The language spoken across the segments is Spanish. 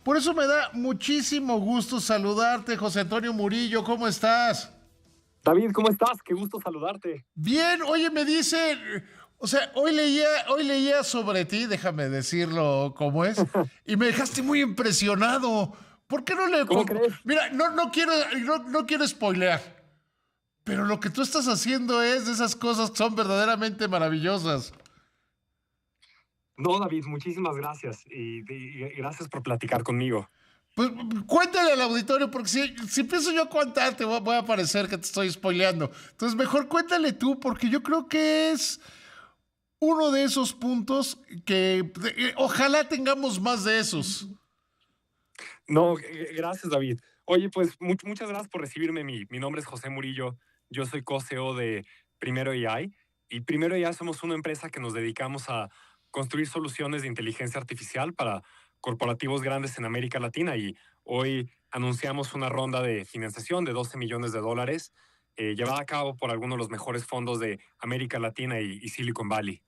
Por eso me da muchísimo gusto saludarte, José Antonio Murillo. ¿Cómo estás? David, ¿cómo estás? Qué gusto saludarte. Bien, oye, me dice, o sea, hoy leía sobre ti, déjame decirlo como es, y me dejaste muy impresionado. ¿Por qué no le... ¿Cómo crees? Mira, no quiero spoilear, pero lo que tú estás haciendo es de esas cosas que son verdaderamente maravillosas. No, David, muchísimas gracias y gracias por platicar conmigo. Pues cuéntale al auditorio, porque si empiezo yo a contarte, voy a parecer que te estoy spoileando. Entonces, mejor cuéntale tú, porque yo creo que es uno de esos puntos que ojalá tengamos más de esos. No, gracias, David. Oye, pues muchas gracias por recibirme. Mi nombre es José Murillo. Yo soy co-CEO de Primero AI. Y Primero AI somos una empresa que nos dedicamos a construir soluciones de inteligencia artificial para corporativos grandes en América Latina. Y hoy anunciamos una ronda de financiación de $12 millones, llevada a cabo por algunos de los mejores fondos de América Latina y Silicon Valley.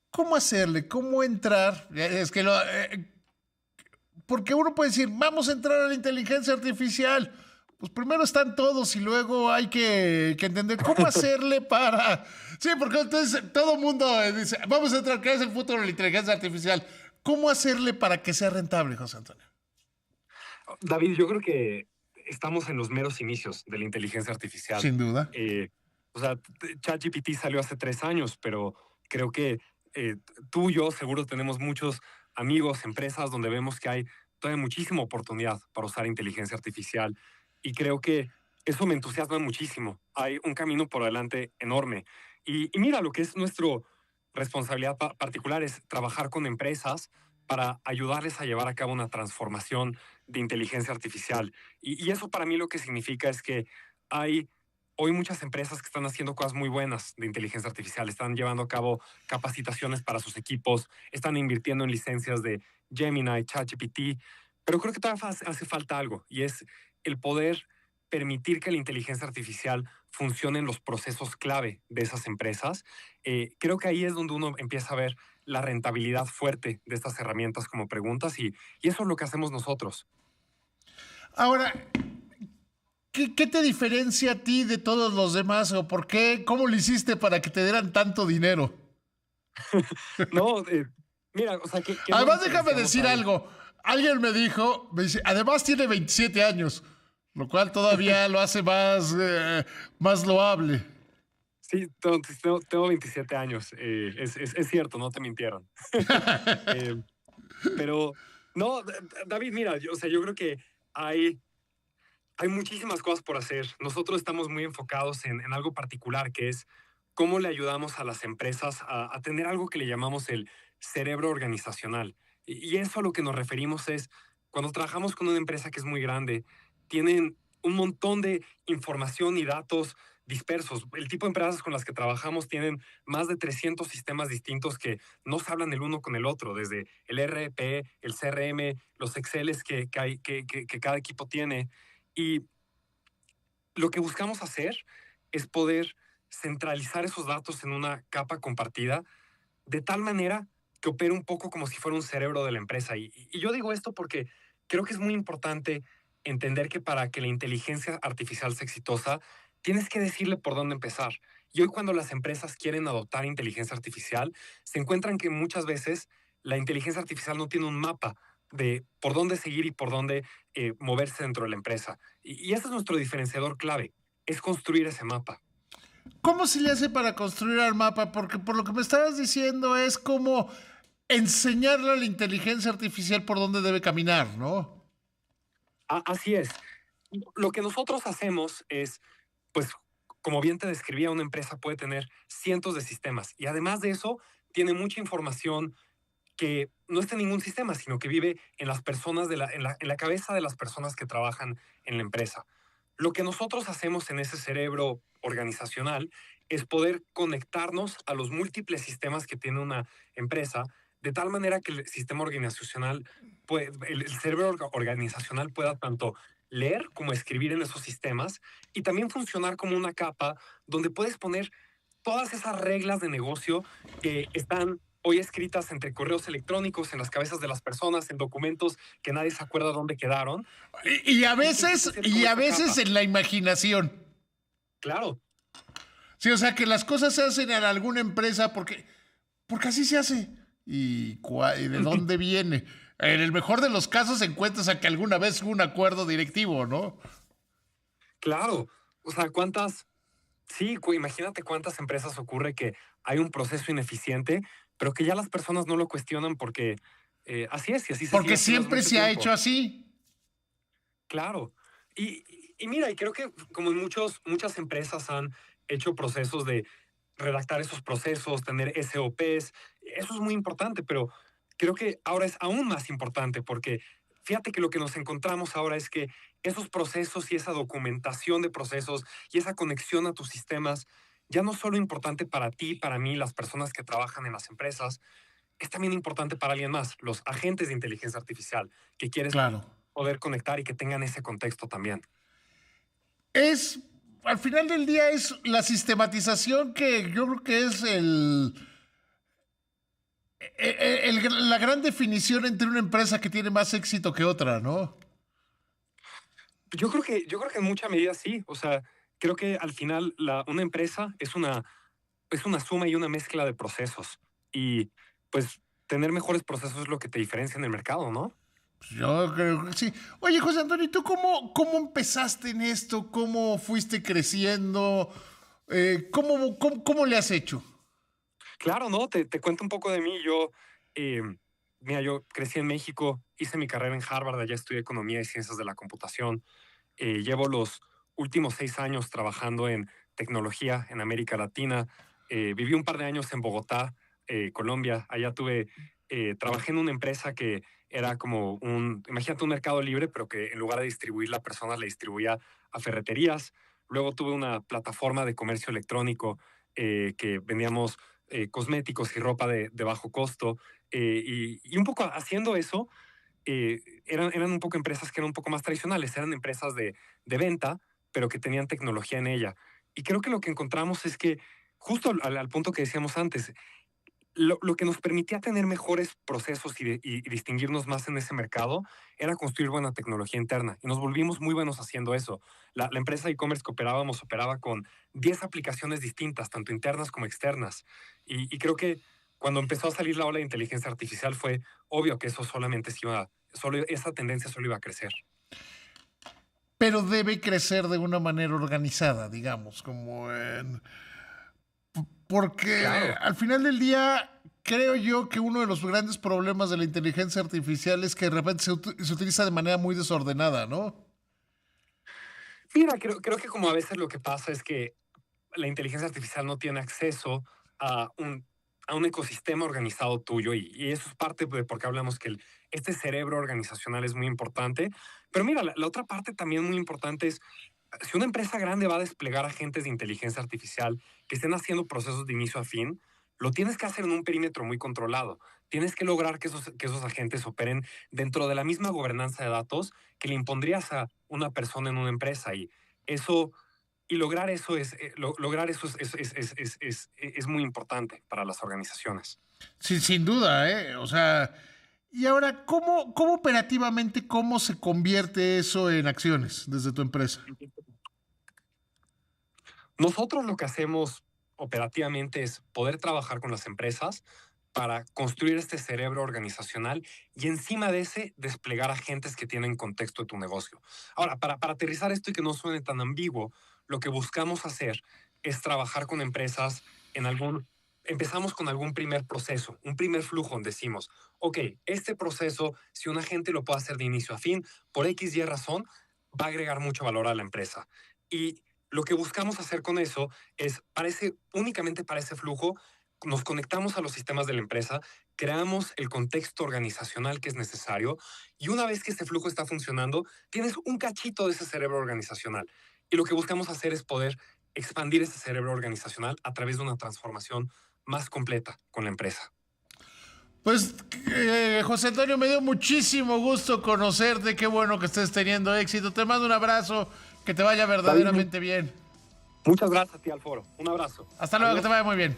¿Cómo hacerle? ¿Cómo entrar? Es que porque uno puede decir, vamos a entrar a la inteligencia artificial. Pues primero están todos y luego hay que entender cómo hacerle para... Sí, porque entonces todo el mundo dice, vamos a entrar, ¿qué es el futuro de la inteligencia artificial? ¿Cómo hacerle para que sea rentable, José Antonio? David, yo creo que estamos en los meros inicios de la inteligencia artificial. Sin duda. Eh, o sea, ChatGPT salió hace 3 años, pero creo que tú y yo seguro tenemos muchos amigos, empresas donde vemos que hay todavía muchísima oportunidad para usar inteligencia artificial y creo que eso me entusiasma muchísimo. Hay un camino por delante enorme. Y mira, lo que es nuestra responsabilidad particular es trabajar con empresas para ayudarles a llevar a cabo una transformación de inteligencia artificial. Y eso para mí lo que significa es que hay hoy muchas empresas que están haciendo cosas muy buenas de inteligencia artificial, están llevando a cabo capacitaciones para sus equipos, están invirtiendo en licencias de Gemini, ChatGPT, pero creo que todavía hace falta algo y es el poder permitir que la inteligencia artificial funcione en los procesos clave de esas empresas. Creo que ahí es donde uno empieza a ver la rentabilidad fuerte de estas herramientas como preguntas y eso es lo que hacemos nosotros. Ahora, ¿qué te diferencia a ti de todos los demás? ¿O por qué? ¿Cómo lo hiciste para que te dieran tanto dinero? No, mira, o sea, ¿qué nos Además, déjame diferenciamos decir ahí? algo. Alguien me dijo, me dice, además tiene 27 años, lo cual todavía lo hace más loable. Sí, tengo 27 años, es cierto, no te mintieron. Eh, pero no, David, mira, o sea, yo creo que hay, hay muchísimas cosas por hacer. Nosotros estamos muy enfocados en algo particular, que es cómo le ayudamos a las empresas a tener algo que le llamamos el cerebro organizacional. Y eso a lo que nos referimos es, cuando trabajamos con una empresa que es muy grande, tienen un montón de información y datos dispersos. El tipo de empresas con las que trabajamos tienen más de 300 sistemas distintos que no se hablan el uno con el otro, desde el RP, el CRM, los Exceles que cada equipo tiene. Y lo que buscamos hacer es poder centralizar esos datos en una capa compartida de tal manera que opere un poco como si fuera un cerebro de la empresa. Y yo digo esto porque creo que es muy importante entender que para que la inteligencia artificial sea exitosa, tienes que decirle por dónde empezar. Y hoy cuando las empresas quieren adoptar inteligencia artificial, se encuentran que muchas veces la inteligencia artificial no tiene un mapa de por dónde seguir y por dónde moverse dentro de la empresa. Y ese es nuestro diferenciador clave, es construir ese mapa. ¿Cómo se le hace para construir el mapa? Porque por lo que me estabas diciendo es como enseñarle a la inteligencia artificial por dónde debe caminar, ¿no? Así es. Lo que nosotros hacemos es, pues, como bien te describía, una empresa puede tener cientos de sistemas y además de eso, tiene mucha información que no está en ningún sistema, sino que vive en las personas, en la cabeza de las personas que trabajan en la empresa. Lo que nosotros hacemos en ese cerebro organizacional es poder conectarnos a los múltiples sistemas que tiene una empresa, de tal manera que el sistema organizacional, el cerebro organizacional pueda tanto leer como escribir en esos sistemas y también funcionar como una capa donde puedes poner todas esas reglas de negocio que están hoy escritas entre correos electrónicos, en las cabezas de las personas, en documentos que nadie se acuerda dónde quedaron. Y a Necesita veces, ser y como a esta veces capa. en la imaginación. Claro, Sí, o sea, que las cosas se hacen en alguna empresa porque así se hace. ¿Y de dónde viene? En el mejor de los casos encuentras a que alguna vez hubo un acuerdo directivo, ¿no? claro. O sea, sí, imagínate cuántas empresas ocurre que hay un proceso ineficiente, pero que ya las personas no lo cuestionan porque así es y así se sigue Porque haciendo hace siempre mucho se ha hecho tiempo. así. Claro. Y mira, y creo que como en muchas empresas han hecho procesos de redactar esos procesos, tener SOPs, eso es muy importante, pero creo que ahora es aún más importante porque fíjate que lo que nos encontramos ahora es que esos procesos y esa documentación de procesos y esa conexión a tus sistemas ya no es solo importante para ti, para mí, las personas que trabajan en las empresas, es también importante para alguien más, los agentes de inteligencia artificial, que quieres Claro. poder conectar y que tengan ese contexto también. Es, al final del día, es la sistematización que yo creo que es la gran definición entre una empresa que tiene más éxito que otra, ¿no? Yo creo que en mucha medida sí. O sea, creo que al final una empresa es una suma y una mezcla de procesos. Y pues tener mejores procesos es lo que te diferencia en el mercado, ¿no? Pues yo creo que sí. Oye, José Antonio, ¿y tú cómo empezaste en esto? ¿Cómo fuiste creciendo? ¿Cómo le has hecho? Claro, ¿no? Te cuento un poco de mí. Eh, mira, yo crecí en México, hice mi carrera en Harvard, allá estudié economía y ciencias de la computación. Llevo los últimos 6 años trabajando en tecnología en América Latina. Viví un par de años en Bogotá, Colombia. Allá trabajé en una empresa que era como imagínate un mercado libre, pero que en lugar de distribuirla a personas, le distribuía a ferreterías. Luego tuve una plataforma de comercio electrónico que vendíamos cosméticos y ropa de bajo costo. Y un poco haciendo eso, eran un poco empresas que eran un poco más tradicionales, eran empresas de venta, pero que tenían tecnología en ella. Y creo que lo que encontramos es que, justo al punto que decíamos antes, lo que nos permitía tener mejores procesos y distinguirnos más en ese mercado era construir buena tecnología interna. Y nos volvimos muy buenos haciendo eso. La empresa de e-commerce que operábamos operaba con 10 aplicaciones distintas, tanto internas como externas. Y creo que cuando empezó a salir la ola de inteligencia artificial fue obvio que eso esa tendencia solo iba a crecer. Pero debe crecer de una manera organizada, digamos, porque Claro. al final del día creo yo que uno de los grandes problemas de la inteligencia artificial es que de repente se utiliza de manera muy desordenada, ¿no? Mira, creo que como a veces lo que pasa es que la inteligencia artificial no tiene acceso a un ecosistema organizado tuyo y eso es parte de por qué hablamos que este cerebro organizacional es muy importante. Pero mira, la otra parte también muy importante es, si una empresa grande va a desplegar agentes de inteligencia artificial que estén haciendo procesos de inicio a fin, lo tienes que hacer en un perímetro muy controlado. Tienes que lograr que esos agentes operen dentro de la misma gobernanza de datos que le impondrías a una persona en una empresa. Eso lograr eso es muy importante para las organizaciones. Sin duda, ¿eh? O sea, y ahora, ¿cómo operativamente, cómo se convierte eso en acciones desde tu empresa? Nosotros lo que hacemos operativamente es poder trabajar con las empresas para construir este cerebro organizacional y encima de ese desplegar agentes que tienen contexto de tu negocio. Ahora, para aterrizar esto y que no suene tan ambiguo, lo que buscamos hacer es trabajar con empresas empezamos con algún primer proceso, un primer flujo donde decimos, ok, este proceso, si un agente lo puede hacer de inicio a fin, por X y razón, va a agregar mucho valor a la empresa. Y lo que buscamos hacer con eso es, únicamente para ese flujo, nos conectamos a los sistemas de la empresa, creamos el contexto organizacional que es necesario y una vez que este flujo está funcionando, tienes un cachito de ese cerebro organizacional. Y lo que buscamos hacer es poder expandir ese cerebro organizacional a través de una transformación más completa con la empresa. Pues, José Antonio, me dio muchísimo gusto conocerte. Qué bueno que estés teniendo éxito. Te mando un abrazo. Que te vaya David, verdaderamente bien. muchas gracias a ti, Alforo. Un abrazo. Hasta luego, que te Adiós. vaya muy bien.